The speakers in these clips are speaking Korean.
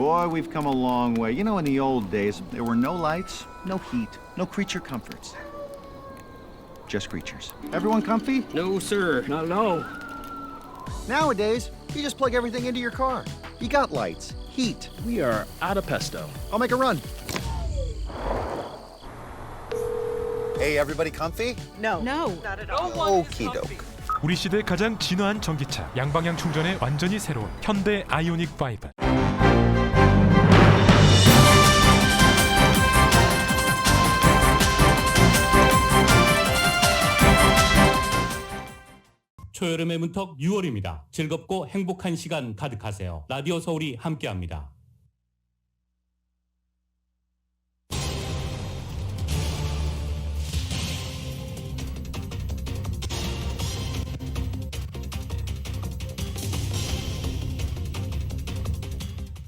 Boy, we've come a long way. You know, in the old days, there were no lights, no heat, no creature comforts. Just creatures. Everyone comfy? No, sir. Not at all. Nowadays, you just plug everything into your car. You got lights, heat. We are out of pesto. I'll make a run. Hey, everybody comfy? No. Not at all. Okie doke. 우리 시대 가장 진화한 전기차, 양방향 충전에 완전히 새로운 현대 아이오닉 5. 초여름의 문턱 6월입니다. 즐겁고 행복한 시간 가득하세요. 라디오 서울이 함께합니다.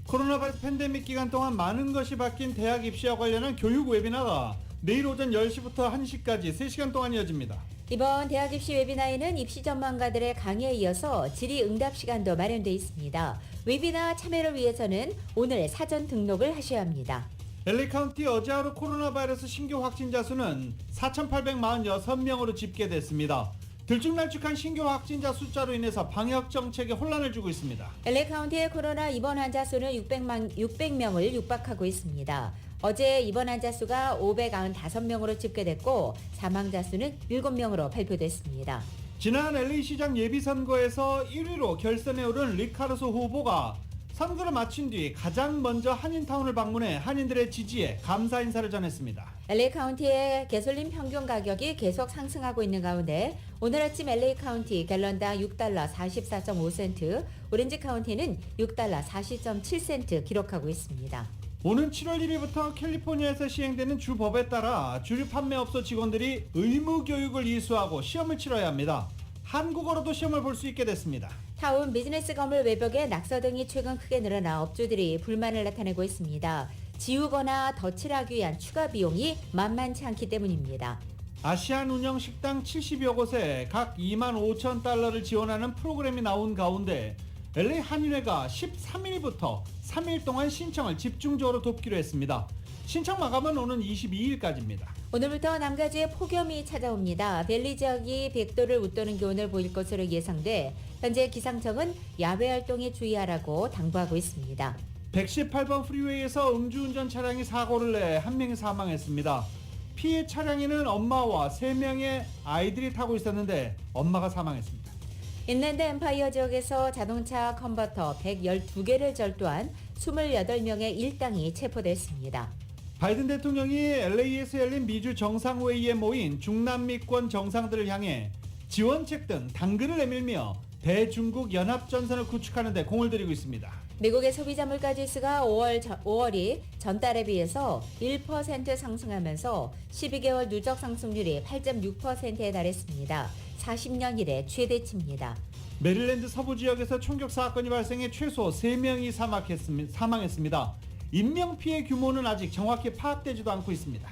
코로나 팬데믹 기간 동안 많은 것이 바뀐 대학 입시와 관련한 교육 웨비나가 내일 오전 10시부터 1시까지 3시간 동안 이어집니다. 이번 대학 입시 웨비나에는 입시 전문가들의 강의에 이어서 질의 응답 시간도 마련되어 있습니다. 웨비나 참여를 위해서는 오늘 사전 등록을 하셔야 합니다. LA 카운티 어제 하루 코로나 바이러스 신규 확진자 수는 4,846명으로 집계됐습니다. 들쭉날쭉한 신규 확진자 숫자로 인해서 방역 정책에 혼란을 주고 있습니다. LA 카운티의 코로나 입원 환자 수는 600명을 육박하고 있습니다. 어제 입원 환자 수가 595명으로 집계됐고 사망자 수는 7명으로 발표됐습니다. 지난 LA 시장 예비선거에서 1위로 결선에 오른 리카르소 후보가 선거를 마친 뒤 가장 먼저 한인타운을 방문해 한인들의 지지에 감사 인사를 전했습니다. LA 카운티의 가솔린 평균 가격이 계속 상승하고 있는 가운데 오늘 아침 LA 카운티 갤런당 6달러 44.5센트, 오렌지 카운티는 6달러 40.7센트 기록하고 있습니다. 오는 7월 1일부터 캘리포니아에서 시행되는 주법에 따라 주류 판매업소 직원들이 의무 교육을 이수하고 시험을 치러야 합니다. 한국어로도 시험을 볼 수 있게 됐습니다. 타운 비즈니스 건물 외벽에 낙서 등이 최근 크게 늘어나 업주들이 불만을 나타내고 있습니다. 지우거나 덧칠하기 위한 추가 비용이 만만치 않기 때문입니다. 아시안 운영 식당 70여 곳에 각 25,000달러를 지원하는 프로그램이 나온 가운데 LA 한인회가 13일부터 3일 동안 신청을 집중적으로 돕기로 했습니다. 신청 마감은 오는 22일까지입니다. 오늘부터 남가주에 폭염이 찾아옵니다. 벨리 지역이 100도를 웃도는 기온을 보일 것으로 예상돼 현재 기상청은 야외 활동에 주의하라고 당부하고 있습니다. 118번 프리웨이에서 음주운전 차량이 사고를 내 한 명이 사망했습니다. 피해 차량에는 엄마와 3명의 아이들이 타고 있었는데 엄마가 사망했습니다. 인랜드 엠파이어 지역에서 자동차 컨버터 112개를 절도한 28명의 일당이 체포됐습니다. 바이든 대통령이 LA에서 열린 미주 정상회의에 모인 중남미권 정상들을 향해 지원책 등 당근을 내밀며 대중국 연합전선을 구축하는 데 공을 들이고 있습니다. 미국의 소비자 물가지수가 5월이 전달에 비해서 1% 상승하면서 12개월 누적 상승률이 8.6%에 달했습니다. 40년 이래 최대치입니다. 메릴랜드 서부 지역에서 총격 사건이 발생해 최소 3명이 사망했습니다. 인명피해 규모는 아직 정확히 파악되지도 않고 있습니다.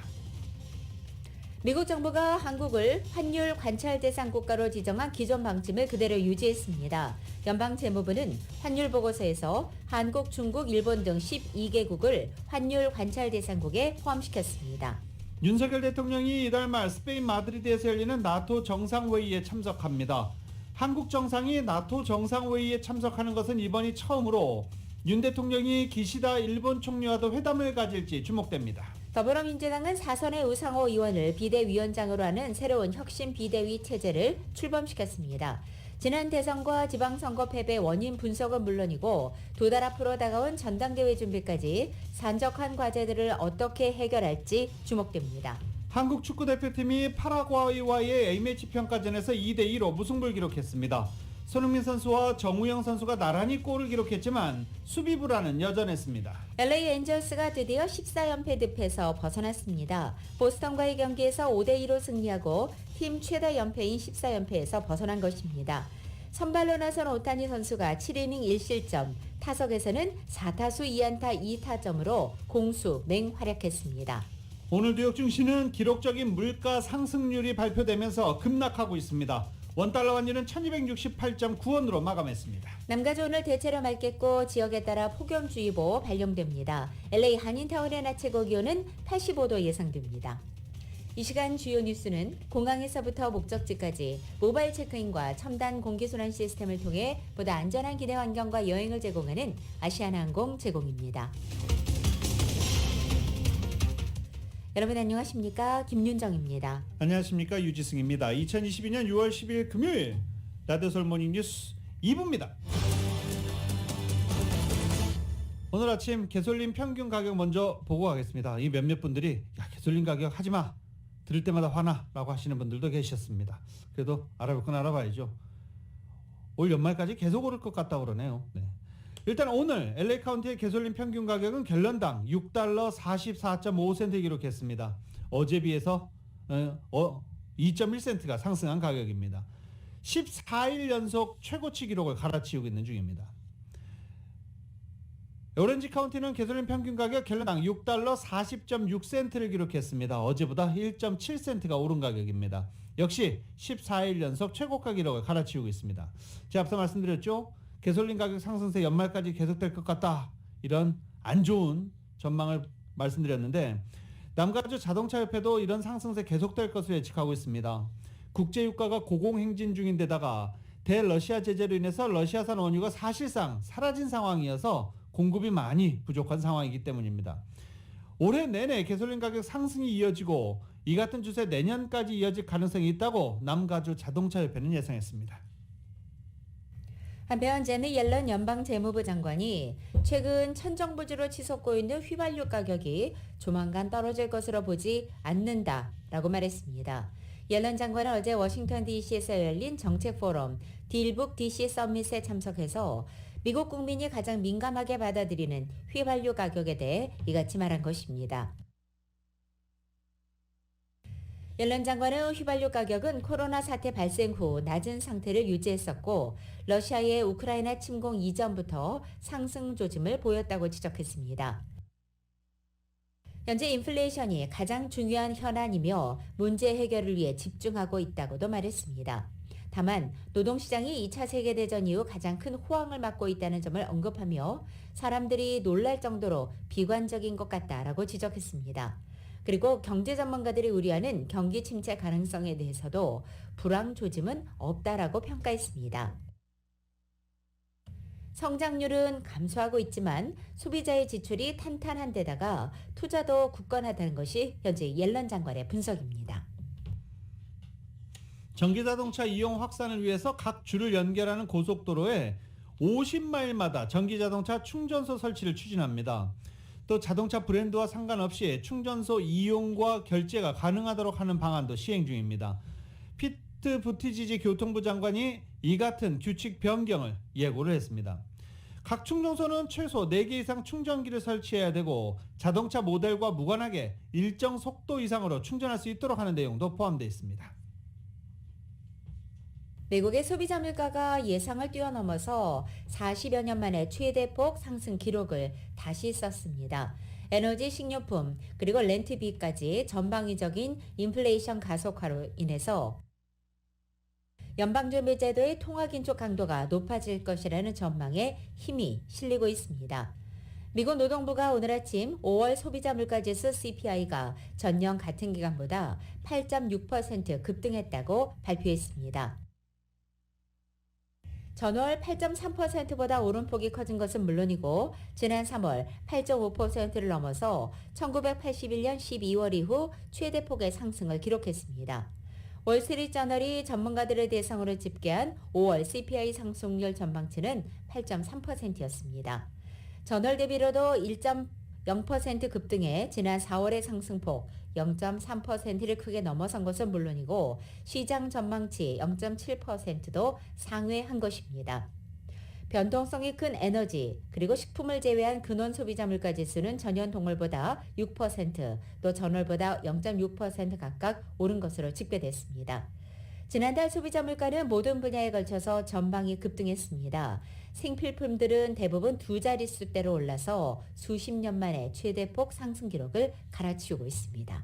미국 정부가 한국을 환율 관찰 대상 국가로 지정한 기존 방침을 그대로 유지했습니다. 연방재무부는 환율 보고서에서 한국, 중국, 일본 등 12개국을 환율 관찰 대상국에 포함시켰습니다. 윤석열 대통령이 이달 말 스페인 마드리드에서 열리는 나토 정상회의에 참석합니다. 한국 정상이 나토 정상회의에 참석하는 것은 이번이 처음으로 윤 대통령이 기시다 일본 총리와도 회담을 가질지 주목됩니다. 더불어민주당은 사선의 우상호 의원을 비대위원장으로 하는 새로운 혁신 비대위 체제를 출범시켰습니다. 지난 대선과 지방선거 패배 원인 분석은 물론이고 두 달 앞으로 다가온 전당대회 준비까지 산적한 과제들을 어떻게 해결할지 주목됩니다. 한국 축구대표팀이 파라과이와의 A매치 평가전에서 2대2로 무승부를 기록했습니다. 손흥민 선수와 정우영 선수가 나란히 골을 기록했지만 수비 불안은 여전했습니다. LA 엔젤스가 드디어 14연패 늪에서 벗어났습니다. 보스턴과의 경기에서 5대2로 승리하고 팀 최다 연패인 14연패에서 벗어난 것입니다. 선발로 나선 오타니 선수가 7이닝 1실점, 타석에서는 4타수 2안타 2타점으로 공수 맹활약했습니다. 오늘 뉴욕 증시는 기록적인 물가 상승률이 발표되면서 급락하고 있습니다. 원달러 환율은 1268.9원으로 마감했습니다. 남가주 오늘 대체로 맑겠고 지역에 따라 폭염주의보 발령됩니다. LA 한인타운의 낮 최고 기온은 85도 예상됩니다. 이 시간 주요 뉴스는 공항에서부터 목적지까지 모바일 체크인과 첨단 공기순환 시스템을 통해 보다 안전한 기내 환경과 여행을 제공하는 아시아나항공 제공입니다. 여러분 안녕하십니까? 김윤정입니다. 안녕하십니까? 유지승입니다. 2022년 6월 10일 금요일 라디오서울 모닝뉴스 2부입니다. 오늘 아침 개솔린 평균 가격 먼저 보고 가겠습니다. 이 몇몇 분들이 야 개솔린 가격 하지마 들을 때마다 화나 라고 하시는 분들도 계셨습니다. 그래도 알아볼 건 알아봐야죠. 올 연말까지 계속 오를 것 같다고 그러네요. 네. 일단 오늘 LA 카운티의 개솔린 평균 가격은 갤런당 6달러 44.5센트 기록했습니다. 어제 비해서 2.1센트가 상승한 가격입니다. 14일 연속 최고치 기록을 갈아치우고 있는 중입니다. 오렌지 카운티는 개솔린 평균 가격 갤런당 6달러 40.6센트를 기록했습니다. 어제보다 1.7센트가 오른 가격입니다. 역시 14일 연속 최고가 기록을 갈아치우고 있습니다. 제가 앞서 말씀드렸죠. 개솔린 가격 상승세 연말까지 계속될 것 같다. 이런 안 좋은 전망을 말씀드렸는데 남가주 자동차협회도 이런 상승세 계속될 것으로 예측하고 있습니다. 국제유가가 고공행진 중인데다가 대러시아 제재로 인해서 러시아산 원유가 사실상 사라진 상황이어서 공급이 많이 부족한 상황이기 때문입니다. 올해 내내 개솔린 가격 상승이 이어지고 이 같은 추세 내년까지 이어질 가능성이 있다고 남가주 자동차협회는 예상했습니다. 한편 제넷 옐런 연방 재무부 장관이 최근 천정부지로 치솟고 있는 휘발유 가격이 조만간 떨어질 것으로 보지 않는다라고 말했습니다. 옐런 장관은 어제 워싱턴 DC에서 열린 정책 포럼 딜북 DC 서밋에 참석해서 미국 국민이 가장 민감하게 받아들이는 휘발유 가격에 대해 이같이 말한 것입니다. 옐런 장관은 휘발유 가격은 코로나 사태 발생 후 낮은 상태를 유지했었고 러시아의 우크라이나 침공 이전부터 상승 조짐을 보였다고 지적했습니다. 현재 인플레이션이 가장 중요한 현안이며 문제 해결을 위해 집중하고 있다고도 말했습니다. 다만 노동시장이 2차 세계대전 이후 가장 큰 호황을 맞고 있다는 점을 언급하며 사람들이 놀랄 정도로 비관적인 것 같다라고 지적했습니다. 그리고 경제 전문가들이 우려하는 경기 침체 가능성에 대해서도 불황 조짐은 없다라고 평가했습니다. 성장률은 감소하고 있지만 소비자의 지출이 탄탄한 데다가 투자도 굳건하다는 것이 현재 옐런 장관의 분석입니다. 전기자동차 이용 확산을 위해서 각 주를 연결하는 고속도로에 50마일마다 전기자동차 충전소 설치를 추진합니다. 또 자동차 브랜드와 상관없이 충전소 이용과 결제가 가능하도록 하는 방안도 시행 중입니다. 피트 부티지지 교통부 장관이 이 같은 규칙 변경을 예고를 했습니다. 각 충전소는 최소 4개 이상 충전기를 설치해야 되고 자동차 모델과 무관하게 일정 속도 이상으로 충전할 수 있도록 하는 내용도 포함되어 있습니다. 미국의 소비자 물가가 예상을 뛰어넘어서 40여 년 만에 최대폭 상승 기록을 다시 썼습니다. 에너지, 식료품, 그리고 렌트비까지 전방위적인 인플레이션 가속화로 인해서 연방준비제도의 통화긴축 강도가 높아질 것이라는 전망에 힘이 실리고 있습니다. 미국 노동부가 오늘 아침 5월 소비자 물가지수 CPI가 전년 같은 기간보다 8.6% 급등했다고 발표했습니다. 전월 8.3%보다 오름폭이 커진 것은 물론이고 지난 3월 8.5%를 넘어서 1981년 12월 이후 최대폭의 상승을 기록했습니다. 월스트리트저널이 전문가들을 대상으로 집계한 5월 CPI 상승률 전망치는 8.3%였습니다. 전월 대비로도 1.0% 급등해 지난 4월의 상승폭 0.3%를 크게 넘어선 것은 물론이고 시장 전망치 0.7%도 상회한 것입니다. 변동성이 큰 에너지 그리고 식품을 제외한 근원 소비자 물가 지수는 전년 동월보다 6%, 또 전월보다 0.6% 각각 오른 것으로 집계됐습니다. 지난달 소비자 물가는 모든 분야에 걸쳐서 전방이 급등했습니다. 생필품들은 대부분 두 자릿수대로 올라서 수십 년 만에 최대폭 상승 기록을 갈아치우고 있습니다.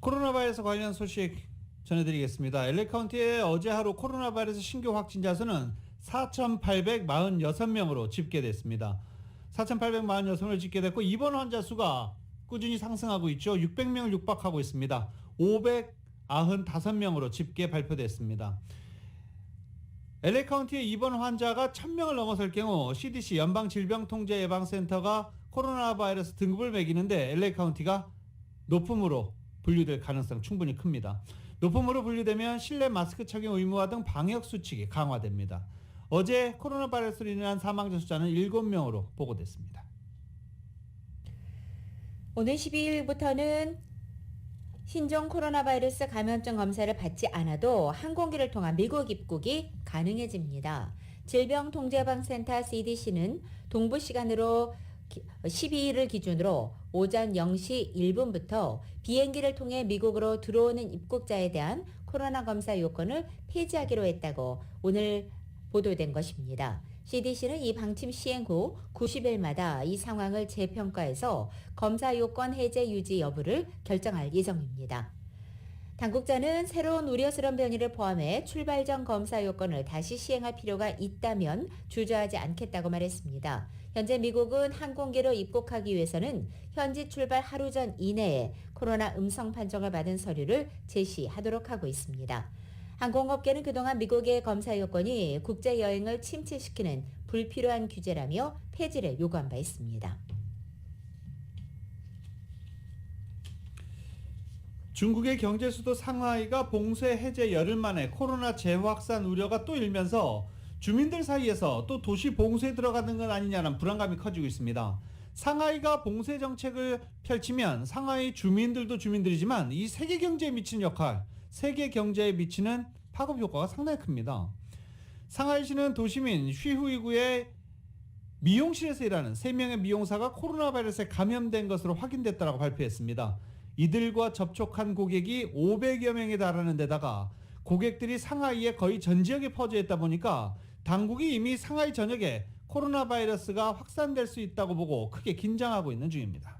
코로나 바이러스 관련 소식 전해드리겠습니다. LA 카운티의 어제 하루 코로나 바이러스 신규 확진자 수는 4,846명으로 집계됐습니다. 4,846명을 집계됐고 입원 환자 수가 꾸준히 상승하고 있죠. 600명을 육박하고 있습니다. 595명으로 집계 발표됐습니다. LA 카운티의 입원 환자가 1,000명을 넘어설 경우 CDC 연방질병통제예방센터가 코로나 바이러스 등급을 매기는데 LA 카운티가 높음으로 분류될 가능성 충분히 큽니다. 높음으로 분류되면 실내 마스크 착용 의무화 등 방역 수칙이 강화됩니다. 어제 코로나 바이러스로 인한 사망자 숫자는 7명으로 보고됐습니다. 오늘 12일부터는 신종 코로나 바이러스 감염증 검사를 받지 않아도 항공기를 통한 미국 입국이 가능해집니다. 질병통제예방센터 CDC는 동부 시간으로 12일을 기준으로 오전 0시 1분부터 비행기를 통해 미국으로 들어오는 입국자에 대한 코로나 검사 요건을 폐지하기로 했다고 오늘 보도된 것입니다. CDC는 이 방침 시행 후 90일마다 이 상황을 재평가해서 검사 요건 해제 유지 여부를 결정할 예정입니다. 당국자는 새로운 우려스러운 변이를 포함해 출발 전 검사 요건을 다시 시행할 필요가 있다면 주저하지 않겠다고 말했습니다. 현재 미국은 항공기로 입국하기 위해서는 현지 출발 하루 전 이내에 코로나 음성 판정을 받은 서류를 제시하도록 하고 있습니다. 항공업계는 그동안 미국의 검사 요건이 국제여행을 침체시키는 불필요한 규제라며 폐지를 요구한 바 있습니다. 중국의 경제 수도 상하이가 봉쇄 해제 열흘 만에 코로나 재확산 우려가 또 일면서 주민들 사이에서 또 도시 봉쇄에 들어가는 건 아니냐는 불안감이 커지고 있습니다. 상하이가 봉쇄 정책을 펼치면 상하이 주민들도 주민들이지만 이 세계 경제에 미치는 역할, 세계 경제에 미치는 파급 효과가 상당히 큽니다. 상하이시는 도시민 휘후이구의 미용실에서 일하는 3명의 미용사가 코로나 바이러스에 감염된 것으로 확인됐다고 발표했습니다. 이들과 접촉한 고객이 500여 명에 달하는 데다가 고객들이 상하이의 거의 전 지역에 퍼져 있다 보니까 당국이 이미 상하이 전역에 코로나 바이러스가 확산될 수 있다고 보고 크게 긴장하고 있는 중입니다.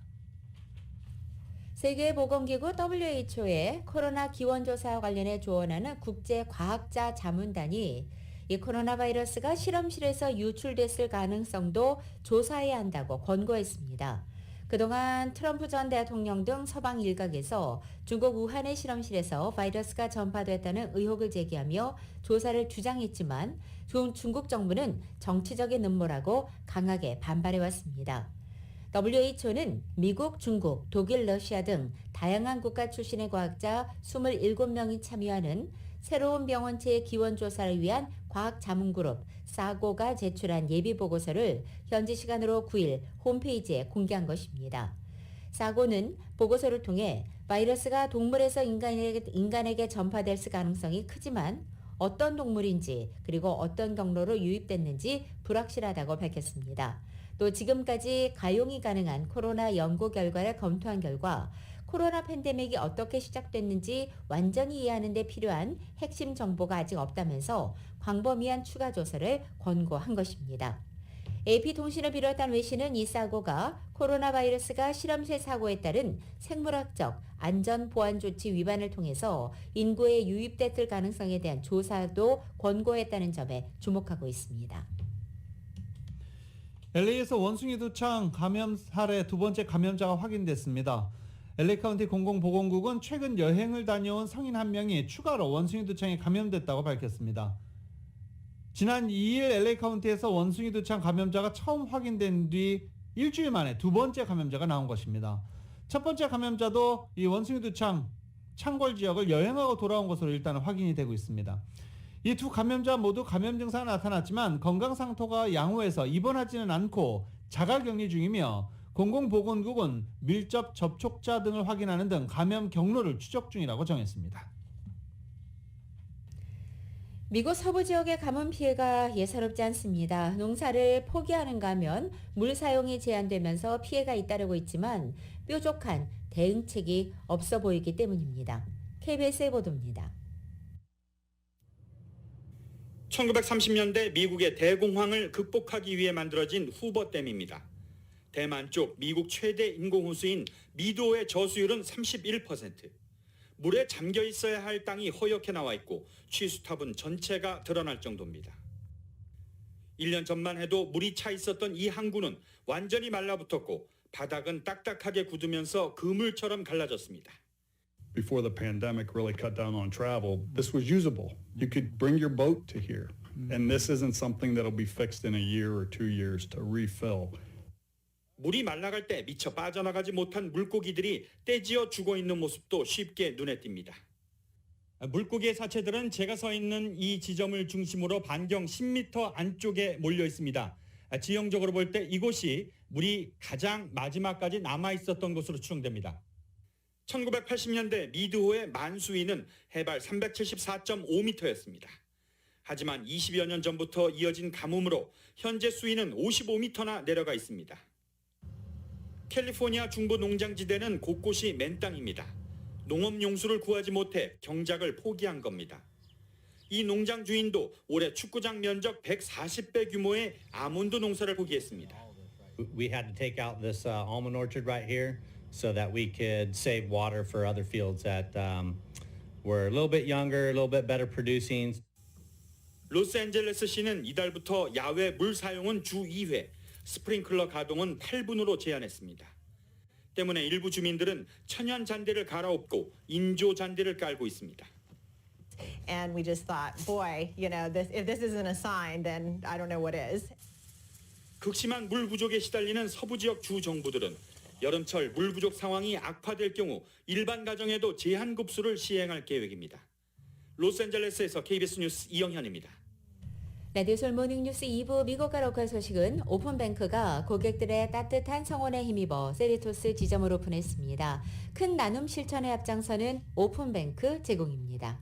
세계보건기구 WHO의 코로나 기원조사와 관련해 조언하는 국제과학자 자문단이 이 코로나 바이러스가 실험실에서 유출됐을 가능성도 조사해야 한다고 권고했습니다. 그동안 트럼프 전 대통령 등 서방 일각에서 중국 우한의 실험실에서 바이러스가 전파됐다는 의혹을 제기하며 조사를 주장했지만 중국 정부는 정치적인 음모라고 강하게 반발해왔습니다. WHO는 미국, 중국, 독일, 러시아 등 다양한 국가 출신의 과학자 27명이 참여하는 새로운 병원체의 기원조사를 위한 과학자문그룹 사고가 제출한 예비보고서를 현지 시간으로 9일 홈페이지에 공개한 것입니다. 사고는 보고서를 통해 바이러스가 동물에서 인간에게 전파될 가능성이 크지만 어떤 동물인지 그리고 어떤 경로로 유입됐는지 불확실하다고 밝혔습니다. 또 지금까지 가용이 가능한 코로나 연구 결과를 검토한 결과 코로나 팬데믹이 어떻게 시작됐는지 완전히 이해하는 데 필요한 핵심 정보가 아직 없다면서 광범위한 추가 조사를 권고한 것입니다. AP통신을 비롯한 외신은 이 사고가 코로나 바이러스가 실험실 사고에 따른 생물학적 안전 보안 조치 위반을 통해서 인구에 유입됐을 가능성에 대한 조사도 권고했다는 점에 주목하고 있습니다. LA에서 원숭이 두창 감염 사례 두 번째 감염자가 확인됐습니다. LA 카운티 공공보건국은 최근 여행을 다녀온 성인 한 명이 추가로 원숭이 두창에 감염됐다고 밝혔습니다. 지난 2일 LA 카운티에서 원숭이 두창 감염자가 처음 확인된 뒤 일주일 만에 두 번째 감염자가 나온 것입니다. 첫 번째 감염자도 이 원숭이 두창 창궐 지역을 여행하고 돌아온 것으로 일단 확인이 되고 있습니다. 이 두 감염자 모두 감염 증상이 나타났지만 건강 상태가 양호해서 입원하지는 않고 자가격리 중이며 공공보건국은 밀접 접촉자 등을 확인하는 등 감염 경로를 추적 중이라고 정했습니다. 미국 서부 지역의 가뭄 피해가 예사롭지 않습니다. 농사를 포기하는가 하면 물 사용이 제한되면서 피해가 잇따르고 있지만 뾰족한 대응책이 없어 보이기 때문입니다. KBS의 보도입니다. 1930년대 미국의 대공황을 극복하기 위해 만들어진 후버댐입니다. 대만 쪽 미국 최대 인공호수인 미도의 저수율은 31%, 물에 잠겨 있어야 할 땅이 허옇게 나와 있고 취수탑은 전체가 드러날 정도입니다. 1년 전만 해도 물이 차 있었던 이 항구는 완전히 말라붙었고 바닥은 딱딱하게 굳으면서 그물처럼 갈라졌습니다. Before the pandemic really cut down on travel, this was usable. You could bring your boat to here. And this isn't something that'll be fixed in a year or 2 years to refill. 물이 말라갈 때 미처 빠져나가지 못한 물고기들이 떼지어 죽어 있는 모습도 쉽게 눈에 띕니다. 물고기의 사체들은 제가 서 있는 이 지점을 중심으로 반경 10m 안쪽에 몰려 있습니다. 지형적으로 볼 때 이곳이 물이 가장 마지막까지 남아 있었던 곳으로 추정됩니다. 1980년대 미드호의 만수위는 해발 374.5m였습니다. 하지만 20여 년 전부터 이어진 가뭄으로 현재 수위는 55m나 내려가 있습니다. 캘리포니아 중부 농장지대는 곳곳이 맨땅입니다. 농업용수를 구하지 못해 경작을 포기한 겁니다. 이 농장 주인도 올해 축구장 면적 140배 규모의 아몬드 농사를 포기했습니다. We had to take out this almond orchard right here so that we could save water for other fields that were a little bit younger, a little bit better producing. 로스앤젤레스시는 이달부터 야외 물 사용은 주 2회, 스프링클러 가동은 8분으로 제한했습니다. 때문에 일부 주민들은 천연 잔디를 갈아엎고 인조 잔디를 깔고 있습니다. And we just thought, boy, you know, if this isn't a sign, then I don't know what is. 극심한 물 부족에 시달리는 서부 지역 주 정부들은 여름철 물 부족 상황이 악화될 경우 일반 가정에도 제한 급수를 시행할 계획입니다. 로스앤젤레스에서 KBS 뉴스 이영현입니다. 라디오 솔 모닝뉴스 2부 미국과 로컬 소식은 오픈뱅크가 고객들의 따뜻한 성원에 힘입어 세리토스 지점을 오픈했습니다. 큰 나눔 실천에 앞장서는 오픈뱅크 제공입니다.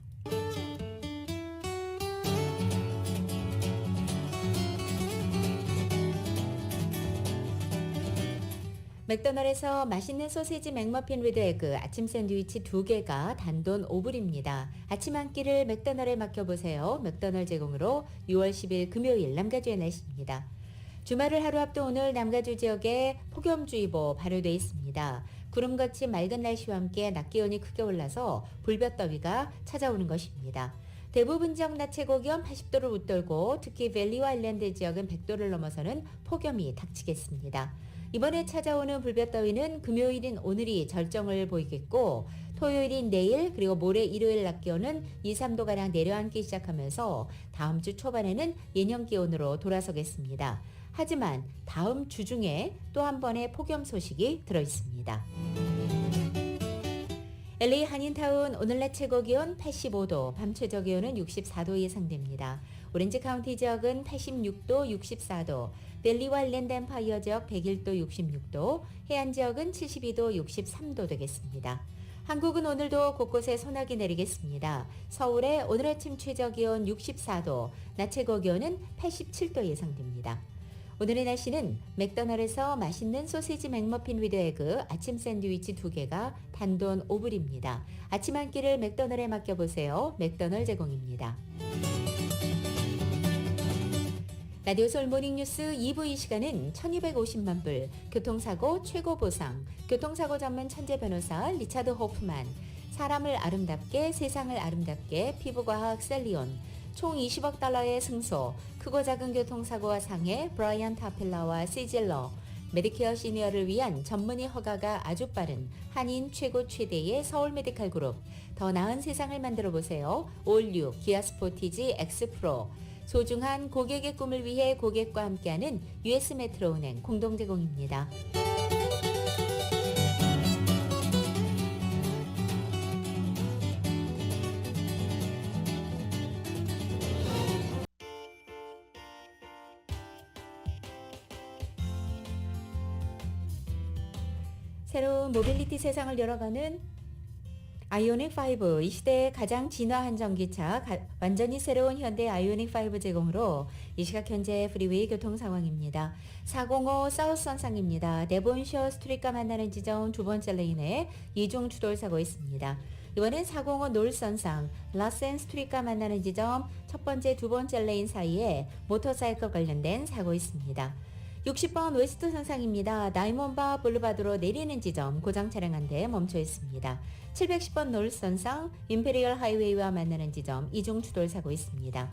맥도날드에서 맛있는 소시지 맥머핀 위드 에그 아침 샌드위치 2개가 단돈 5불입니다. 아침 한 끼를 맥도날드에 맡겨보세요. 맥도날드 제공으로 6월 10일 금요일 남가주의 날씨입니다. 주말을 하루 앞둔 오늘 남가주 지역에 폭염주의보 발효돼 있습니다. 구름 거친 맑은 날씨와 함께 낮 기온이 크게 올라서 불볕더위가 찾아오는 것입니다. 대부분 지역 낮 최고 기온 80도를 웃돌고 특히 밸리와 아일랜드 지역은 100도를 넘어서는 폭염이 닥치겠습니다. 이번에 찾아오는 불볕더위는 금요일인 오늘이 절정을 보이겠고 토요일인 내일 그리고 모레 일요일 낮 기온은 2, 3도가량 내려앉기 시작하면서 다음 주 초반에는 예년 기온으로 돌아서겠습니다. 하지만 다음 주 중에 또 한 번의 폭염 소식이 들어있습니다. LA 한인타운 오늘 낮 최고 기온 85도, 밤 최저 기온은 64도 예상됩니다. 오렌지 카운티 지역은 86도, 64도, 밸리와 아일랜드 엠파이어 지역 101도, 66도, 해안 지역은 72도, 63도 되겠습니다. 한국은 오늘도 곳곳에 소나기 내리겠습니다. 서울의 오늘 아침 최저 기온 64도, 낮 최고 기온은 87도 예상됩니다. 오늘의 날씨는 맥도날드에서 맛있는 소시지 맥머핀 위드 에그 아침 샌드위치 2개가 단돈 5불입니다. 아침 한 끼를 맥도날드에 맡겨보세요. 맥도날드 제공입니다. 라디오 솔 모닝뉴스 2부 이 시간은 1250만 불, 교통사고 최고 보상, 교통사고 전문 천재 변호사 리차드 호프만, 사람을 아름답게 세상을 아름답게 피부과학 셀리온, 총 20억 달러의 승소, 크고 작은 교통사고와 상해 브라이언 타필라와 시질러, 메디케어 시니어를 위한 전문의 허가가 아주 빠른 한인 최고 최대의 서울 메디칼 그룹, 더 나은 세상을 만들어 보세요. 올뉴 기아 스포티지 X 프로, 소중한 고객의 꿈을 위해 고객과 함께하는 US 메트로은행 공동 제공입니다. 새로운 모빌리티 세상을 열어가는 아이오닉5, 이 시대의 가장 진화한 전기차, 완전히 새로운 현대 아이오닉5 제공으로 이 시각 현재 프리웨이 교통 상황입니다. 405 사우스 선상입니다. 데본셔 스트리트가 만나는 지점 두 번째 레인에 이중 추돌 사고 있습니다. 이번엔 405 놀 선상 라센 스트리트가 만나는 지점 첫 번째, 두 번째 레인 사이에 모터사이클 관련된 사고 있습니다. 60번 웨스트 선상입니다. 다이몬바 블루바드로 내리는 지점 고장 차량 한 대 멈춰 있습니다. 710번 노스 선상 임페리얼 하이웨이와 만나는 지점 이중 추돌 사고 있습니다.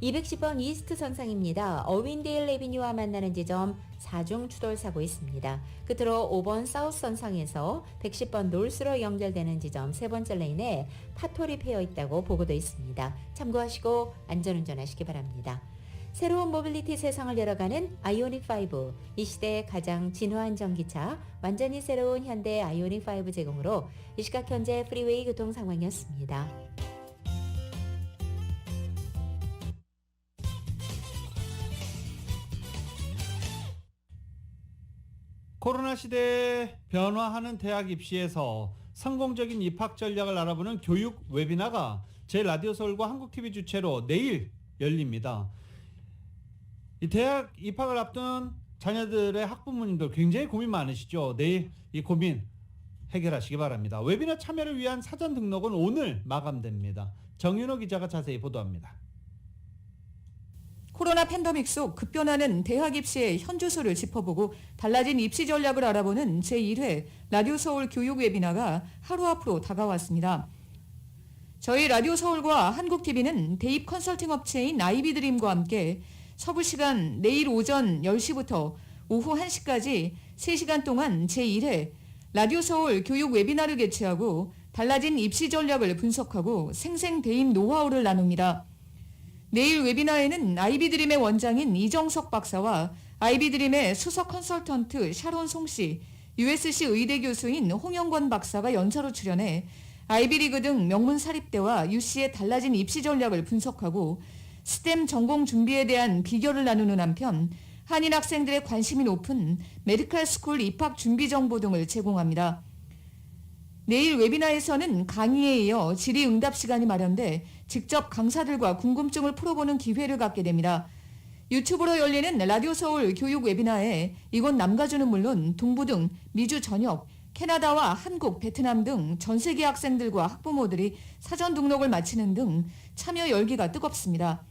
210번 이스트 선상입니다. 어윈데일 에비뉴와 만나는 지점 4중 추돌 사고 있습니다. 끝으로 5번 사우스 선상에서 110번 노스로 연결되는 지점 세 번째 레인에 파토리 패여 있다고 보고되어 있습니다. 참고하시고 안전운전하시기 바랍니다. 새로운 모빌리티 세상을 열어가는 아이오닉5, 이 시대의 가장 진화한 전기차, 완전히 새로운 현대 아이오닉5 제공으로 이 시각 현재 프리웨이 교통 상황이었습니다. 코로나 시대에 변화하는 대학 입시에서 성공적인 입학 전략을 알아보는 교육 웨비나가 제라디오서울과 한국TV 주최로 내일 열립니다. 이 대학 입학을 앞둔 자녀들의 학부모님들 굉장히 고민 많으시죠? 내일 이 고민 해결하시기 바랍니다. 웨비나 참여를 위한 사전 등록은 오늘 마감됩니다. 정윤호 기자가 자세히 보도합니다. 코로나 팬데믹 속 급변하는 대학 입시의 현주소를 짚어보고 달라진 입시 전략을 알아보는 제1회 라디오 서울 교육 웨비나가 하루 앞으로 다가왔습니다. 저희 라디오 서울과 한국TV는 대입 컨설팅 업체인 아이비드림과 함께 서부 시간 내일 오전 10시부터 오후 1시까지 3시간 동안 제1회 라디오 서울 교육 웨비나를 개최하고 달라진 입시 전략을 분석하고 생생 대입 노하우를 나눕니다. 내일 웨비나에는 아이비드림의 원장인 이정석 박사와 아이비드림의 수석 컨설턴트 샤론 송씨, USC 의대 교수인 홍영권 박사가 연사로 출연해 아이비리그 등 명문 사립대와 UC의 달라진 입시 전략을 분석하고 스템 전공 준비에 대한 비결을 나누는 한편 한인 학생들의 관심이 높은 메디컬 스쿨 입학 준비 정보 등을 제공합니다. 내일 웨비나에서는 강의에 이어 질의응답 시간이 마련돼 직접 강사들과 궁금증을 풀어보는 기회를 갖게 됩니다. 유튜브로 열리는 라디오 서울 교육 웨비나에 이곳 남가주는 물론 동부 등 미주 전역, 캐나다와 한국, 베트남 등 전 세계 학생들과 학부모들이 사전 등록을 마치는 등 참여 열기가 뜨겁습니다.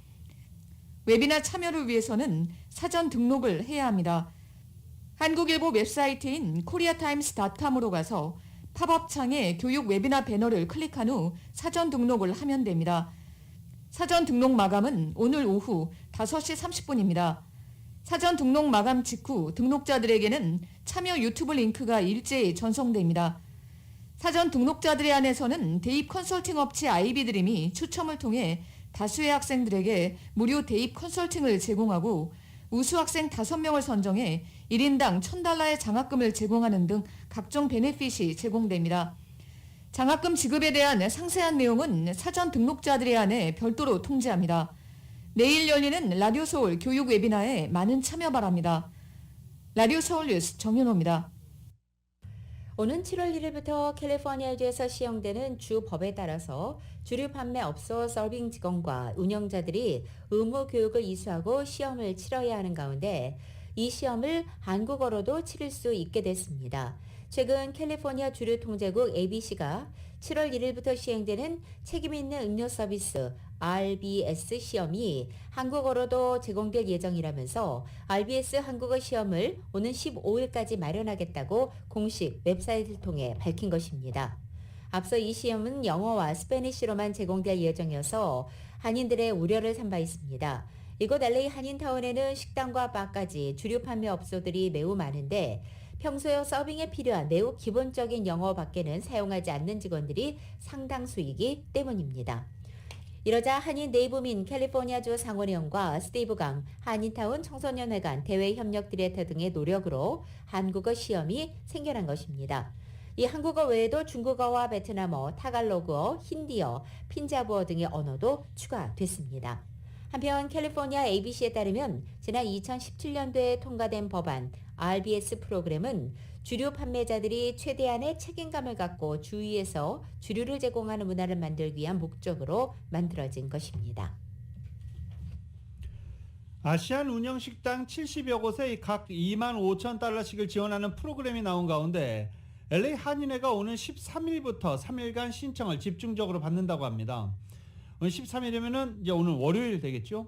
웨비나 참여를 위해서는 사전 등록을 해야 합니다. 한국일보 웹사이트인 koreatimes.com으로 가서 팝업 창에 교육 웨비나 배너를 클릭한 후 사전 등록을 하면 됩니다. 사전 등록 마감은 오늘 오후 5시 30분입니다. 사전 등록 마감 직후 등록자들에게는 참여 유튜브 링크가 일제히 전송됩니다. 사전 등록자들에 한해서는 대입 컨설팅 업체 아이비드림이 추첨을 통해 다수의 학생들에게 무료 대입 컨설팅을 제공하고 우수 학생 5명을 선정해 1인당 $1,000의 장학금을 제공하는 등 각종 베네핏이 제공됩니다. 장학금 지급에 대한 상세한 내용은 사전 등록자들에 한해 별도로 통지합니다. 내일 열리는 라디오 서울 교육 웨비나에 많은 참여 바랍니다. 라디오 서울 뉴스 정윤호입니다. 오는 7월 1일부터 캘리포니아주에서 시행되는 주 법에 따라서 주류 판매 업소 서빙 직원과 운영자들이 의무 교육을 이수하고 시험을 치러야 하는 가운데 이 시험을 한국어로도 치를 수 있게 됐습니다. 최근 캘리포니아 주류 통제국 ABC가 7월 1일부터 시행되는 책임있는 음료 서비스 RBS 시험이 한국어로도 제공될 예정이라면서 RBS 한국어 시험을 오는 15일까지 마련하겠다고 공식 웹사이트를 통해 밝힌 것입니다. 앞서 이 시험은 영어와 스페니쉬로만 제공될 예정이어서 한인들의 우려를 산 바 있습니다. 이곳 LA 한인타운에는 식당과 바까지 주류 판매 업소들이 매우 많은데 평소에 서빙에 필요한 매우 기본적인 영어 밖에는 사용하지 않는 직원들이 상당수이기 때문입니다. 이러자 한인 네이버민 캘리포니아주 상원의원과 스티브 강 한인타운 청소년회관 대외협력 디렉터 등의 노력으로 한국어 시험이 생겨난 것입니다. 이 한국어 외에도 중국어와 베트남어, 타갈로그어, 힌디어, 핀자브어 등의 언어도 추가됐습니다. 한편 캘리포니아 ABC에 따르면 지난 2017년도에 통과된 법안 RBS 프로그램은 주류 판매자들이 최대한의 책임감을 갖고 주위에서 주류를 제공하는 문화를 만들기 위한 목적으로 만들어진 것입니다. 아시안 운영식당 70여 곳에 각 $25,000씩을 지원하는 프로그램이 나온 가운데 LA 한인회가 오는 13일부터 3일간 신청을 집중적으로 받는다고 합니다. 오늘 13일이면은 이제 오늘 월요일 되겠죠.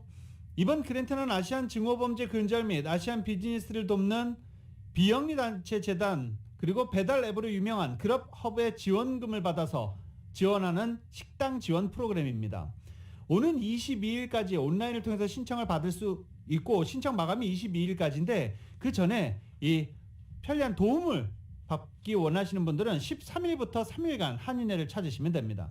이번 그랜트는 아시안 증오범죄 근절 및 아시안 비즈니스를 돕는 비영리 단체 재단 그리고 배달 앱으로 유명한 그럽허브의 지원금을 받아서 지원하는 식당 지원 프로그램입니다. 오는 22일까지 온라인을 통해서 신청을 받을 수 있고 신청 마감이 22일까지인데 그 전에 이 편리한 도움을 받기 원하시는 분들은 13일부터 3일간 한인회를 찾으시면 됩니다.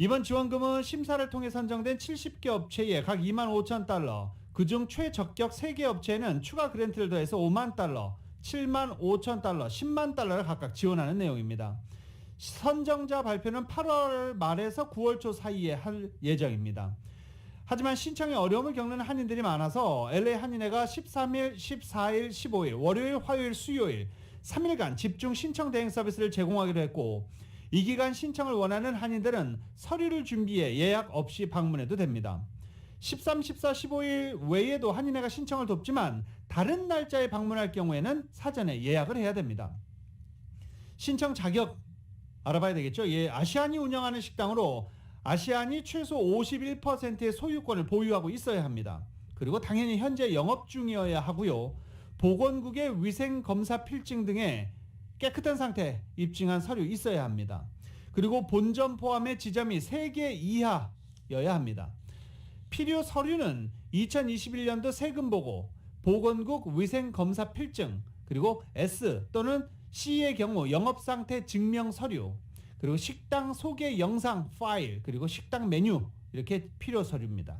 이번 지원금은 심사를 통해 선정된 70개 업체에 각 25,000달러, 그중 최적격 3개 업체에는 추가 그랜트를 더해서 5만 달러, 7만 5천 달러, 10만 달러를 각각 지원하는 내용입니다. 선정자 발표는 8월 말에서 9월 초 사이에 할 예정입니다. 하지만 신청에 어려움을 겪는 한인들이 많아서 LA 한인회가 13일, 14일, 15일, 월요일, 화요일, 수요일 3일간 집중 신청 대행 서비스를 제공하기로 했고 이 기간 신청을 원하는 한인들은 서류를 준비해 예약 없이 방문해도 됩니다. 13, 14, 15일 외에도 한인회가 신청을 돕지만 다른 날짜에 방문할 경우에는 사전에 예약을 해야 됩니다. 신청 자격 알아봐야 되겠죠. 아시안이 운영하는 식당으로 아시안이 최소 51%의 소유권을 보유하고 있어야 합니다. 그리고 당연히 현재 영업 중이어야 하고요. 보건국의 위생검사 필증 등의 깨끗한 상태 입증한 서류 있어야 합니다. 그리고 본점 포함의 지점이 3개 이하여야 합니다. 필요 서류는 2021년도 세금 보고, 보건국 위생검사 필증, 그리고 S 또는 C의 경우 영업상태 증명 서류, 그리고 식당 소개 영상 파일, 그리고 식당 메뉴 이렇게 필요 서류입니다.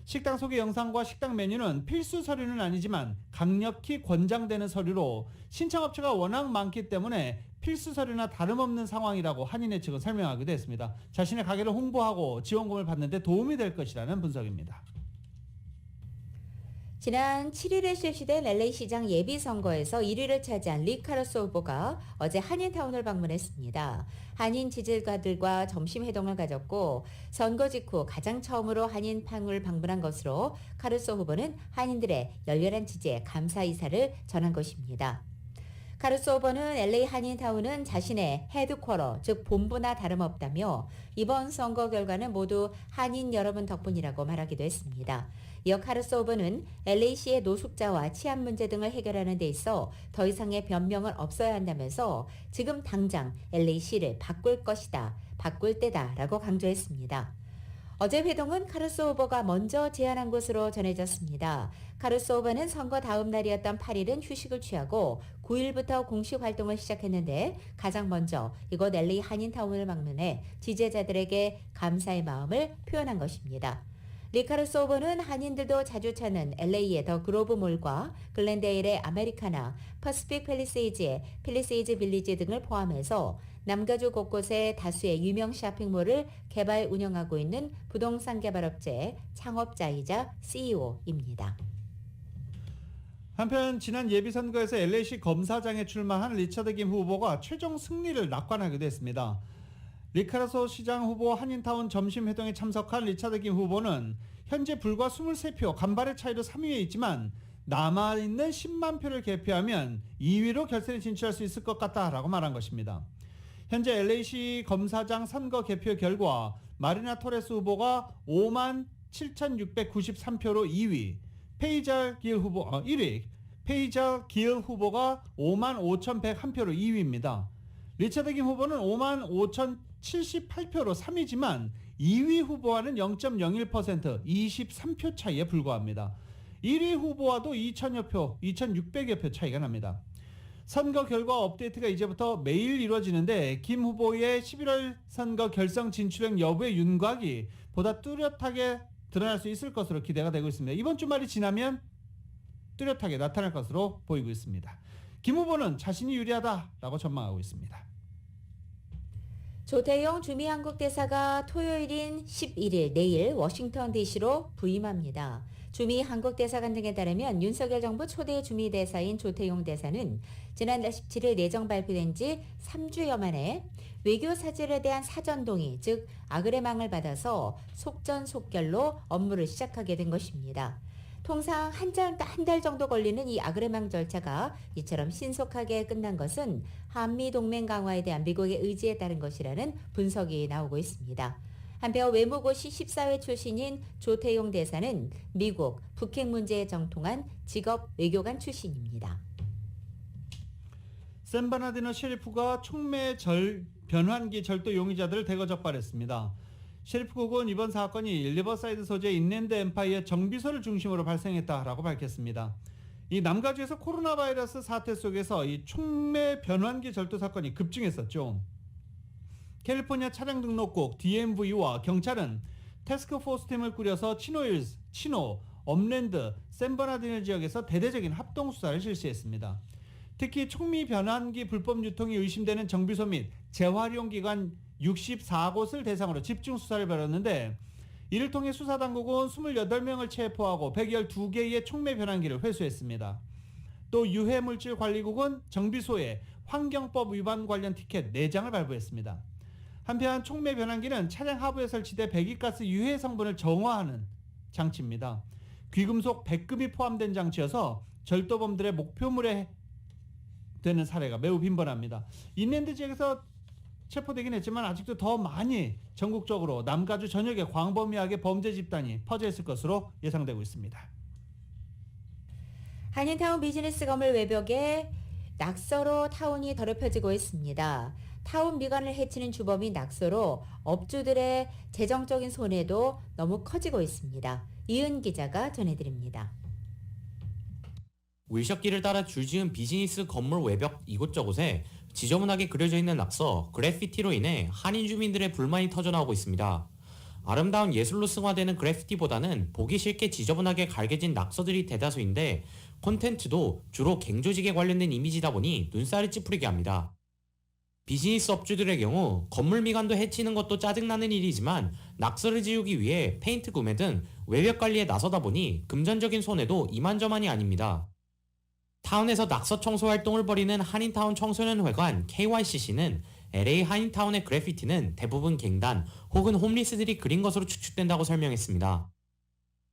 식당 소개 영상과 식당 메뉴는 필수 서류는 아니지만 강력히 권장되는 서류로 신청업체가 워낙 많기 때문에 필수 서류나 다름없는 상황이라고 한인회 측은 설명하기도 했습니다. 자신의 가게를 홍보하고 지원금을 받는 데 도움이 될 것이라는 분석입니다. 지난 7일에 실시된 LA 시장 예비선거에서 1위를 차지한 리 카루소 후보가 어제 한인타운을 방문했습니다. 한인 지지자들과 점심회동을 가졌고 선거 직후 가장 처음으로 한인타운을 방문한 것으로 카루소 후보는 한인들의 열렬한 지지에 감사 인사를 전한 것입니다. 카루소 후보는 LA 한인타운은 자신의 헤드쿼터, 즉 본부나 다름없다며 이번 선거 결과는 모두 한인 여러분 덕분이라고 말하기도 했습니다. 이어 카루소 후보는 LA시의 노숙자와 치안 문제 등을 해결하는 데 있어 더 이상의 변명은 없어야 한다면서 지금 당장 LA시를 바꿀 것이다, 바꿀 때다라고 강조했습니다. 어제 회동은 카루소 후보가 먼저 제안한 것으로 전해졌습니다. 카루소 후보는 선거 다음 날이었던 8일은 휴식을 취하고 9일부터 공식 활동을 시작했는데 가장 먼저 이곳 LA 한인타운을 방문해 지지자들에게 감사의 마음을 표현한 것입니다. 리 카루소 후보는 한인들도 자주 찾는 LA의 더 그로브몰과 글렌데일의 아메리카나, 퍼시픽 팰리세이즈의 팰리세이즈 빌리지 등을 포함해서 남가주 곳곳에 다수의 유명 쇼핑몰을 개발 운영하고 있는 부동산 개발업체의 창업자이자 CEO입니다. 한편 지난 예비선거에서 LA시 검사장에 출마한 리처드 김 후보가 최종 승리를 낙관하기도 했습니다. 리 카루소 시장 후보 한인타운 점심회동에 참석한 리처드 김 후보는 현재 불과 23표 간발의 차이로 3위에 있지만 남아있는 10만 표를 개표하면 2위로 결선에 진출할 수 있을 것 같다라고 말한 것입니다. 현재 LA시 검사장 선거 개표 결과 마리나 토레스 후보가 5만 7,693표로 2위, 페이저 길 후보 1위, 페이저 길 후보가 5만 5,101표로 2위입니다. 리처드 김 후보는 5만 5,078표로 3위지만 2위 후보와는 0.01% 23표 차이에 불과합니다. 1위 후보와도 2,000여 표, 2,600여 표 차이가 납니다. 선거 결과 업데이트가 이제부터 매일 이루어지는데 김 후보의 11월 선거 결선 진출행 여부의 윤곽이 보다 뚜렷하게 드러날 수 있을 것으로 기대가 되고 있습니다. 이번 주말이 지나면 뚜렷하게 나타날 것으로 보이고 있습니다. 김 후보는 자신이 유리하다라고 전망하고 있습니다. 조태용 주미 한국 대사가 토요일인 11일 내일 워싱턴 DC로 부임합니다. 주미 한국 대사관 등에 따르면 윤석열 정부 초대 주미 대사인 조태용 대사는 지난달 17일 내정 발표된 지 3주여 만에 외교 사절에 대한 사전 동의, 즉 아그레망을 받아서 속전속결로 업무를 시작하게 된 것입니다. 통상 한 달 정도 걸리는 이 아그레망 절차가 이처럼 신속하게 끝난 것은 한미 동맹 강화에 대한 미국의 의지에 따른 것이라는 분석이 나오고 있습니다. 한편 외무고시 14회 출신인 조태용 대사는 미국 북핵 문제에 정통한 직업 외교관 출신입니다. 샌바나디노 셰리프가 촉매 변환기 절도 용의자들을 대거 적발했습니다. 셰리프국은 이번 사건이 리버사이드 소재 인랜드 엠파이어 정비소를 중심으로 발생했다라고 밝혔습니다. 이 남가주에서 코로나 바이러스 사태 속에서 이 촉매 변환기 절도 사건이 급증했었죠. 캘리포니아 차량 등록국 DMV와 경찰은 태스크포스 팀을 꾸려서 치노힐스, 치노, 업랜드, 샌버나디노 지역에서 대대적인 합동 수사를 실시했습니다. 특히 촉미 변환기 불법 유통이 의심되는 정비소 및 재활용 기관 64곳을 대상으로 집중 수사를 벌였는데 이를 통해 수사당국은 28명을 체포하고 112개의 촉매 변환기를 회수했습니다. 또 유해물질관리국은 정비소에 환경법 위반 관련 티켓 4장을 발부했습니다. 한편 촉매 변환기는 차량 하부에 설치돼 배기가스 유해 성분을 정화하는 장치입니다. 귀금속 백금이 포함된 장치여서 절도범들의 목표물에 되는 사례가 매우 빈번합니다. 인랜드 지역에서 체포되긴 했지만 아직도 더 많이 전국적으로 남가주 전역에 광범위하게 범죄 집단이 퍼져 있을 것으로 예상되고 있습니다. 한인타운 비즈니스 건물 외벽에 낙서로 타운이 더럽혀지고 있습니다. 타운 미관을 해치는 주범인 낙서로 업주들의 재정적인 손해도 너무 커지고 있습니다. 이은 기자가 전해드립니다. 윌셔길을 따라 줄지은 비즈니스 건물 외벽 이곳저곳에 지저분하게 그려져 있는 낙서, 그래피티로 인해 한인 주민들의 불만이 터져나오고 있습니다. 아름다운 예술로 승화되는 그래피티보다는 보기 싫게 지저분하게 갈겨진 낙서들이 대다수인데 콘텐츠도 주로 갱조직에 관련된 이미지다 보니 눈살을 찌푸리게 합니다. 비즈니스 업주들의 경우 건물 미관도 해치는 것도 짜증나는 일이지만 낙서를 지우기 위해 페인트 구매 등 외벽 관리에 나서다 보니 금전적인 손해도 이만저만이 아닙니다. 타운에서 낙서 청소 활동을 벌이는 한인타운 청소년회관 KYCC는 LA 한인타운의 그래피티는 대부분 갱단 혹은 홈리스들이 그린 것으로 추측된다고 설명했습니다.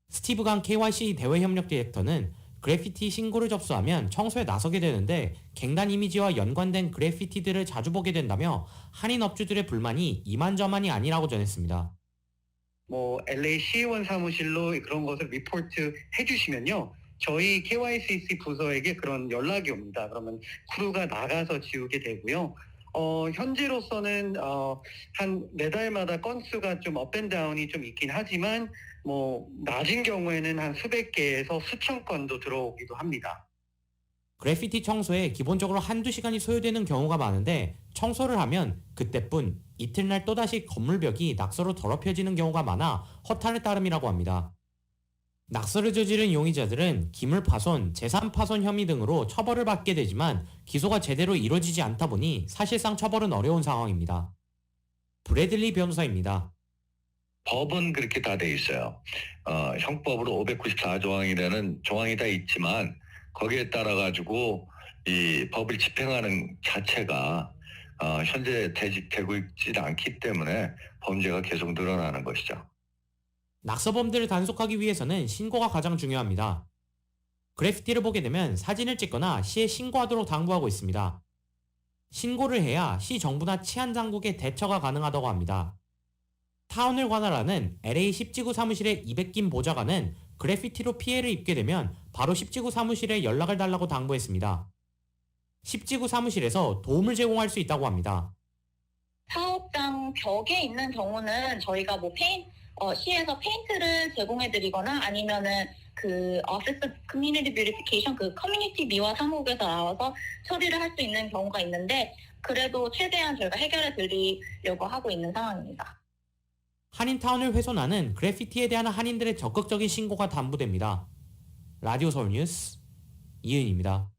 스티브 강 KYC 대외협력 디렉터는 그래피티 신고를 접수하면 청소에 나서게 되는데 갱단 이미지와 연관된 그래피티들을 자주 보게 된다며 한인 업주들의 불만이 이만저만이 아니라고 전했습니다. LA 시의원 사무실로 그런 것을 리포트 해주시면요. 저희 KYCC 부서에게 그런 연락이 옵니다. 그러면 크루가 나가서 지우게 되고요. 현재로서는 한 매달마다 건수가 좀 업앤다운이 좀 있긴 하지만 낮은 경우에는 한 수백 개에서 수천 건도 들어오기도 합니다. 그래피티 청소에 기본적으로 한두 시간이 소요되는 경우가 많은데 청소를 하면 그때뿐 이튿날 또다시 건물벽이 낙서로 더럽혀지는 경우가 많아 허탈의 따름이라고 합니다. 낙서를 저지른 용의자들은 기물파손, 재산파손 혐의 등으로 처벌을 받게 되지만 기소가 제대로 이루어지지 않다 보니 사실상 처벌은 어려운 상황입니다. 브래들리 변호사입니다. 법은 그렇게 다 돼 있어요. 형법으로 594조항이라는 조항이 다 있지만 거기에 따라 가지고 이 법을 집행하는 자체가 현재 되고 있지 않기 때문에 범죄가 계속 늘어나는 것이죠. 낙서범들을 단속하기 위해서는 신고가 가장 중요합니다. 그래피티를 보게 되면 사진을 찍거나 시에 신고하도록 당부하고 있습니다. 신고를 해야 시 정부나 치안당국의 대처가 가능하다고 합니다. 타운을 관할하는 LA 10지구 사무실의 이백김 보좌관은 그래피티로 피해를 입게 되면 바로 10지구 사무실에 연락을 달라고 당부했습니다. 10지구 사무실에서 도움을 제공할 수 있다고 합니다. 사업장 벽에 있는 경우는 저희가 시에서 페인트를 제공해드리거나 아니면은 그 오피스 커뮤니티 뷰리피케이션 그 커뮤니티 미화 사무국에서 나와서 처리를 할 수 있는 경우가 있는데 그래도 최대한 저희가 해결해 드리려고 하고 있는 상황입니다. 한인타운을 훼손하는 그래피티에 대한 한인들의 적극적인 신고가 담보됩니다. 라디오 서울 뉴스 이은입니다.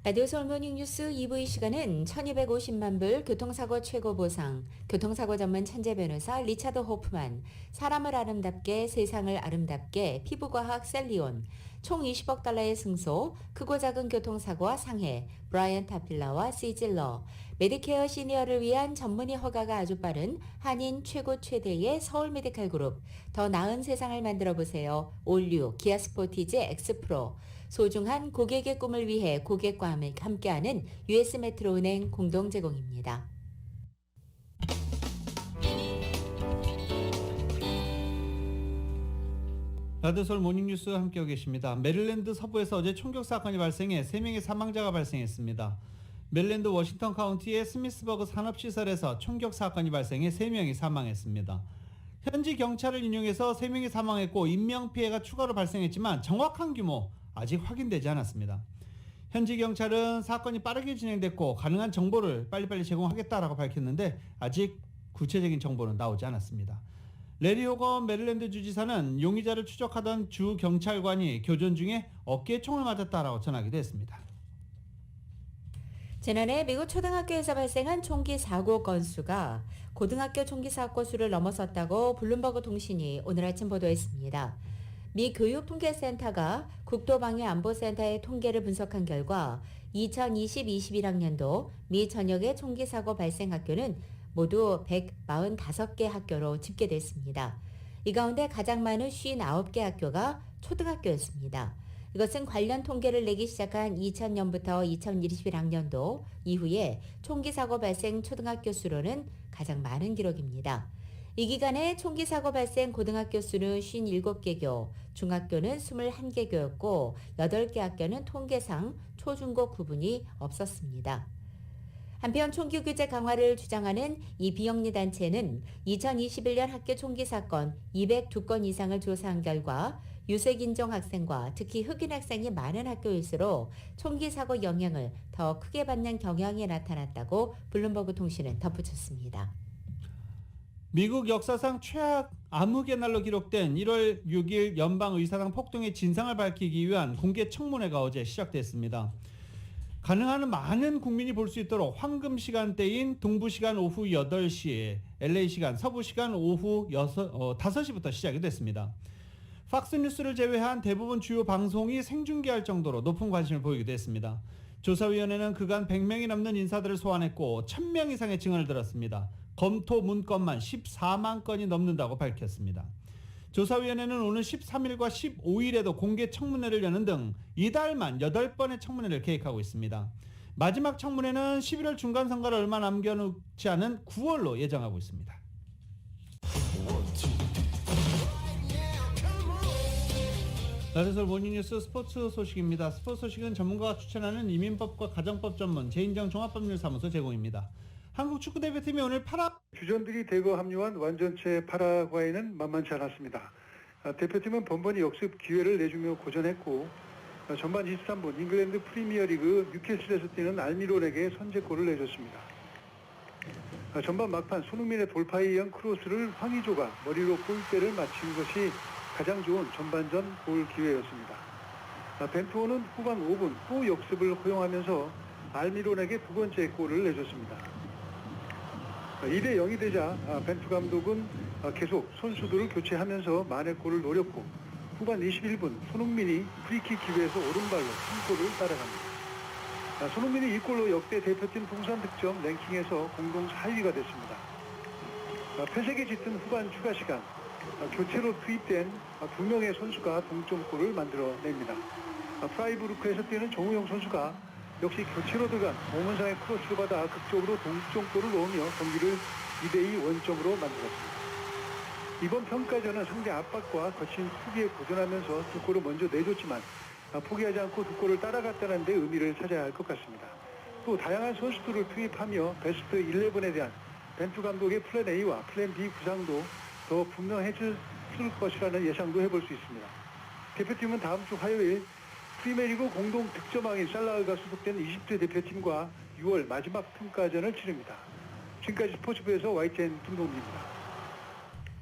라디오 서울 모닝 뉴스 2부 이 시간은 1250만 불 교통사고 최고 보상, 교통사고 전문 천재 변호사 리차드 호프만, 사람을 아름답게 세상을 아름답게 피부과학 셀리온, 총 20억 달러의 승소, 크고 작은 교통사고와 상해, 브라이언 타필라와 시질러, 메디케어 시니어를 위한 전문의 허가가 아주 빠른 한인 최고 최대의 서울 메디칼 그룹, 더 나은 세상을 만들어 보세요. 올류, 기아 스포티지 엑스프로, 소중한 고객의 꿈을 위해 고객과 함께하는 US 메트로은행 공동 제공입니다. 라디오서울 모닝뉴스 함께하고 계십니다. 메릴랜드 서부에서 어제 총격 사건이 발생해 3명의 사망자가 발생했습니다. 메릴랜드 워싱턴 카운티의 스미스버그 산업시설에서 총격 사건이 발생해 3명이 사망했습니다. 현지 경찰을 인용해서 3명이 사망했고 인명피해가 추가로 발생했지만 정확한 규모 아직 확인되지 않았습니다. 현지 경찰은 사건이 빠르게 진행됐고 가능한 정보를 빨리빨리 제공하겠다라고 밝혔는데 아직 구체적인 정보는 나오지 않았습니다. 레리 호건 메릴랜드 주지사는 용의자를 추적하던 주 경찰관이 교전 중에 어깨에 총을 맞았다라고 전하기도 했습니다. 지난해 미국 초등학교에서 발생한 총기 사고 건수가 고등학교 총기 사고 수를 넘어섰다고 블룸버그 통신이 오늘 아침 보도했습니다. 미 교육통계센터가 국토방위안보센터의 통계를 분석한 결과 2020-21학년도 미 전역의 총기 사고 발생 학교는 모두 145개 학교로 집계됐습니다. 이 가운데 가장 많은 59개 학교가 초등학교였습니다. 이것은 관련 통계를 내기 시작한 2000년부터 2021학년도 이후에 총기 사고 발생 초등학교 수로는 가장 많은 기록입니다. 이 기간에 총기 사고 발생 고등학교 수는 57개교, 중학교는 21개교였고 8개 학교는 통계상 초중고 구분이 없었습니다. 한편 총기 규제 강화를 주장하는 이 비영리 단체는 2021년 학교 총기 사건 202건 이상을 조사한 결과 유색인종 학생과 특히 흑인 학생이 많은 학교일수록 총기 사고 영향을 더 크게 받는 경향이 나타났다고 블룸버그 통신은 덧붙였습니다. 미국 역사상 최악 암흑의 날로 기록된 1월 6일 연방의사당 폭동의 진상을 밝히기 위한 공개 청문회가 어제 시작됐습니다. 가능한 많은 국민이 볼 수 있도록 황금 시간대인 동부시간 오후 8시에 LA시간 서부시간 오후 5시부터 시작이 됐습니다. 팍스뉴스를 제외한 대부분 주요 방송이 생중계할 정도로 높은 관심을 보이기도 했습니다. 조사위원회는 그간 100명이 넘는 인사들을 소환했고 1000명 이상의 증언을 들었습니다. 검토 문건만 14만 건이 넘는다고 밝혔습니다. 조사위원회는 오는 13일과 15일에도 공개 청문회를 여는 등 이달만 8번의 청문회를 계획하고 있습니다. 마지막 청문회는 11월 중간선거를 얼마 남겨놓지 않은 9월로 예정하고 있습니다. 라디오서울 모닝뉴스 스포츠 소식입니다. 스포츠 소식은 전문가가 추천하는 이민법과 가정법 전문 제인정 종합법률사무소 제공입니다. 한국 축구대표팀이 오늘 주전들이 대거 합류한 완전체 파라과이는 만만치 않았습니다. 대표팀은 번번이 역습 기회를 내주며 고전했고 전반 23분 잉글랜드 프리미어리그 뉴캐슬에서 뛰는 알미론에게 선제골을 내줬습니다. 전반 막판 손흥민의 돌파에 의한 크로스를 황의조가 머리로 골대를 맞힌 것이 가장 좋은 전반전 골 기회였습니다. 벤투호는 후반 5분 또 역습을 허용하면서 알미론에게 두 번째 골을 내줬습니다. 2대 0이 되자 벤투 감독은 계속 선수들을 교체하면서 만회골을 노렸고 후반 21분 손흥민이 프리킥 기회에서 오른발로 한 골을 따라갑니다. 손흥민이 이 골로 역대 대표팀 통산 득점 랭킹에서 공동 4위가 됐습니다. 패색에 짙은 후반 추가 시간 교체로 투입된 두 명의 선수가 동점골을 만들어냅니다. 프라이부르크에서 뛰는 정우영 선수가 역시 교체로 들어간 오문상의 크로스를 받아 극적으로 동점골을 넣으며 경기를 2대2 원점으로 만들었습니다. 이번 평가전은 상대 압박과 거친 수비에 고전하면서 두 골을 먼저 내줬지만 포기하지 않고 두 골을 따라갔다는 데 의미를 찾아야 할 것 같습니다. 또 다양한 선수들을 투입하며 베스트 11에 대한 벤투 감독의 플랜 A와 플랜 B 구상도 더 분명해질 것이라는 예상도 해볼 수 있습니다. 대표팀은 다음 주 화요일 프리미어리그 공동 득점왕인 살라흐가 소속된 이집트 대표팀과 6월 마지막 평가전을 치릅니다. 지금까지 스포츠부에서 YTN 김동기입니다.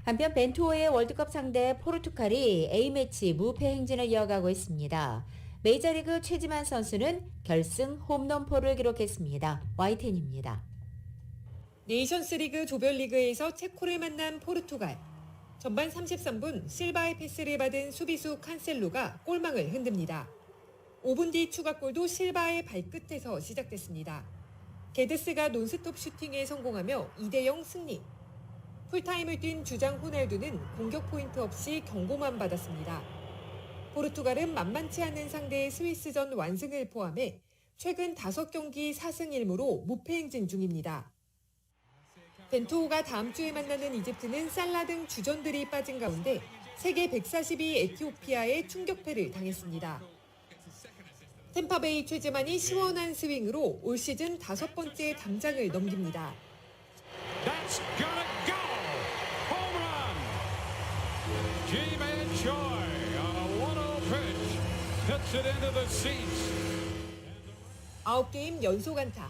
한편 벤투호의 월드컵 상대 포르투갈이 A매치 무패 행진을 이어가고 있습니다. 메이저리그 최지만 선수는 결승 홈런포를 기록했습니다. YTN입니다. 네이션스리그 조별리그에서 체코를 만난 포르투갈. 전반 33분 실바의 패스를 받은 수비수 칸셀로가 골망을 흔듭니다. 5분 뒤 추가골도 실바의 발끝에서 시작됐습니다. 게드스가 논스톱 슈팅에 성공하며 2대0 승리. 풀타임을 뛴 주장 호날두는 공격 포인트 없이 경고만 받았습니다. 포르투갈은 만만치 않은 상대의 스위스전 완승을 포함해 최근 5경기 4승 1무로 무패 행진 중입니다. 벤투호가 다음 주에 만나는 이집트는 살라 등 주전들이 빠진 가운데 세계 142 에티오피아에 충격패를 당했습니다. 템파베이 최재만이 시원한 스윙으로 올 시즌 5번째 담장을 넘깁니다. That's gonna go. Home run. G-Man Choi on a 1-0 pitch. Hits it into the seats. 9게임 연속 안타.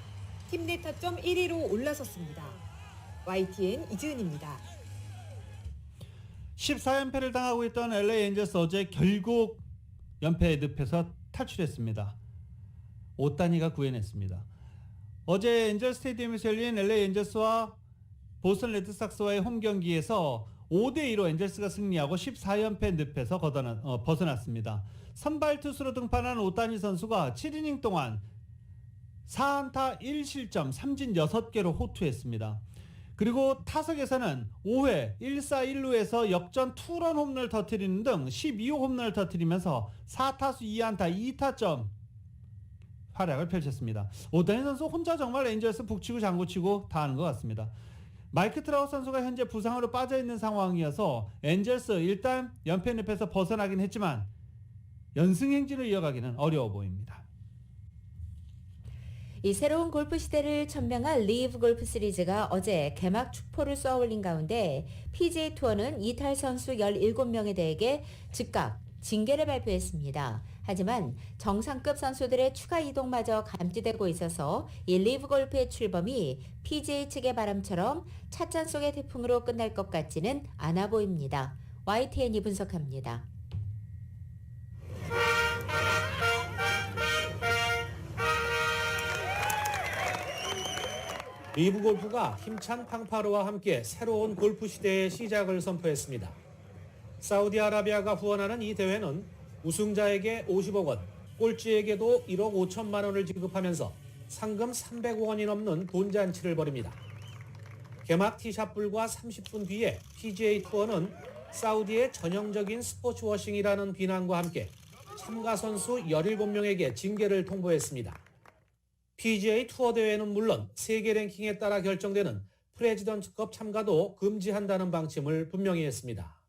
팀 내 타점 1위로 올라섰습니다. YTN 이지은입니다. 14연패를 당하고 있던 LA 엔젤스 어제 결국 연패의 늪에서 탈출했습니다. 오타니가 구해냈습니다. 어제 엔젤 스테디움에서 열린 LA 엔젤스와 보스턴 레드삭스와의 홈 경기에서 5대2로 엔젤스가 승리하고 14연패 늪에서 벗어났습니다. 선발 투수로 등판한 오타니 선수가 7이닝 동안 4안타 1실점 3진 6개로 호투했습니다. 그리고 타석에서는 5회 1사 1루에서 역전 투런 홈런을 터뜨리는 등 12호 홈런을 터뜨리면서 4타수 2안타 2타점 활약을 펼쳤습니다. 오타니 선수 혼자 정말 엔젤스 북치고 장구치고 다 하는 것 같습니다. 마이크 트라우트 선수가 현재 부상으로 빠져있는 상황이어서 엔젤스 일단 연패 늪에서 벗어나긴 했지만 연승 행진을 이어가기는 어려워 보입니다. 이 새로운 골프 시대를 천명할 리브 골프 시리즈가 어제 개막 축포를 쏘아올린 가운데 PGA 투어는 이탈 선수 17명에 대해 즉각 징계를 발표했습니다. 하지만 정상급 선수들의 추가 이동마저 감지되고 있어서 이 리브 골프의 출범이 PGA 측의 바람처럼 찻잔 속의 태풍으로 끝날 것 같지는 않아 보입니다. YTN이 분석합니다. 리브 골프가 힘찬 팡파르와 함께 새로운 골프 시대의 시작을 선포했습니다. 사우디아라비아가 후원하는 이 대회는 우승자에게 50억 원, 꼴찌에게도 1억 5천만 원을 지급하면서 상금 300억 원이 넘는 돈잔치를 벌입니다. 개막 티샷 불과 30분 뒤에 PGA 투어는 사우디의 전형적인 스포츠 워싱이라는 비난과 함께 참가 선수 17명에게 징계를 통보했습니다. PGA 투어 대회는 물론 세계 랭킹에 따라 결정되는 프레지던트컵 참가도 금지한다는 방침을 분명히 했습니다.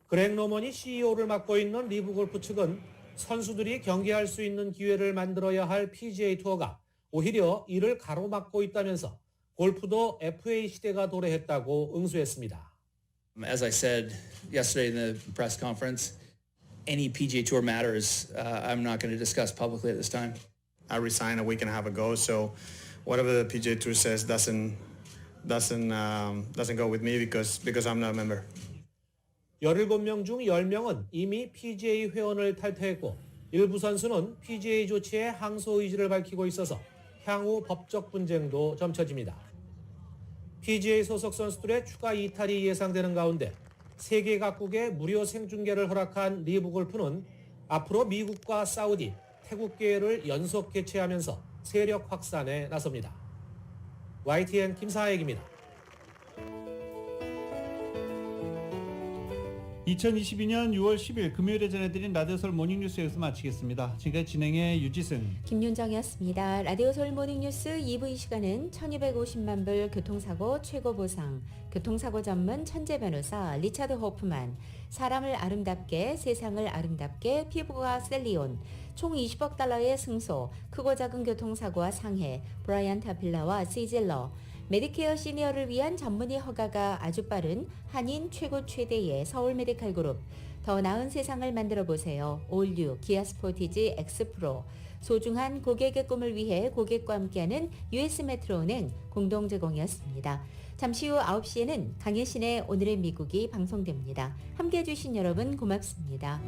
그렉 노먼이 CEO를 맡고 있는 리브 골프 측은 선수들이 경기할 수 있는 기회를 만들어야 할 PGA 투어가 오히려 이를 가로막고 있다면서 골프도 FA 시대가 도래했다고 응수했습니다. As I said yesterday in the press conference, any PGA Tour matters I'm not going to discuss publicly at this time. I resigned a week and a half ago, so whatever the PGA Tour says doesn't go with me because I'm not a member. 17명 중 10명은 이미 PGA 회원을 탈퇴했고 일부 선수는 PGA 조치에 항소 의지를 밝히고 있어서 향후 법적 분쟁도 점쳐집니다. PGA 소속 선수들의 추가 이탈이 예상되는 가운데 세계 각국에 무료 생중계를 허락한 리브 골프는 앞으로 미국과 사우디, 태국 계회를 연속 개최하면서 세력 확산에 나섭니다. YTN 김사익입니다. 2022년 6월 10일 금요일에 전해드린 라디오서울 모닝뉴스 여기서 마치겠습니다. 지금까지 진행의 유지승, 김윤정이었습니다. 라디오서울 모닝뉴스 2부 이 시간은 1250만 불 교통사고 최고 보상, 교통사고 전문 천재 변호사 리차드 호프만, 사람을 아름답게 세상을 아름답게 피부과 셀리온, 총 20억 달러의 승소, 크고 작은 교통사고와 상해, 브라이언 타필라와 시질러, 메디케어 시니어를 위한 전문의 허가가 아주 빠른 한인 최고 최대의 서울 메디칼 그룹, 더 나은 세상을 만들어 보세요. 올뉴 기아 스포티지 X-프로, 소중한 고객의 꿈을 위해 고객과 함께하는 US 메트로은행 공동 제공이었습니다. 잠시 후 9시에는 강혜신의 오늘의 미국이 방송됩니다. 함께해 주신 여러분 고맙습니다.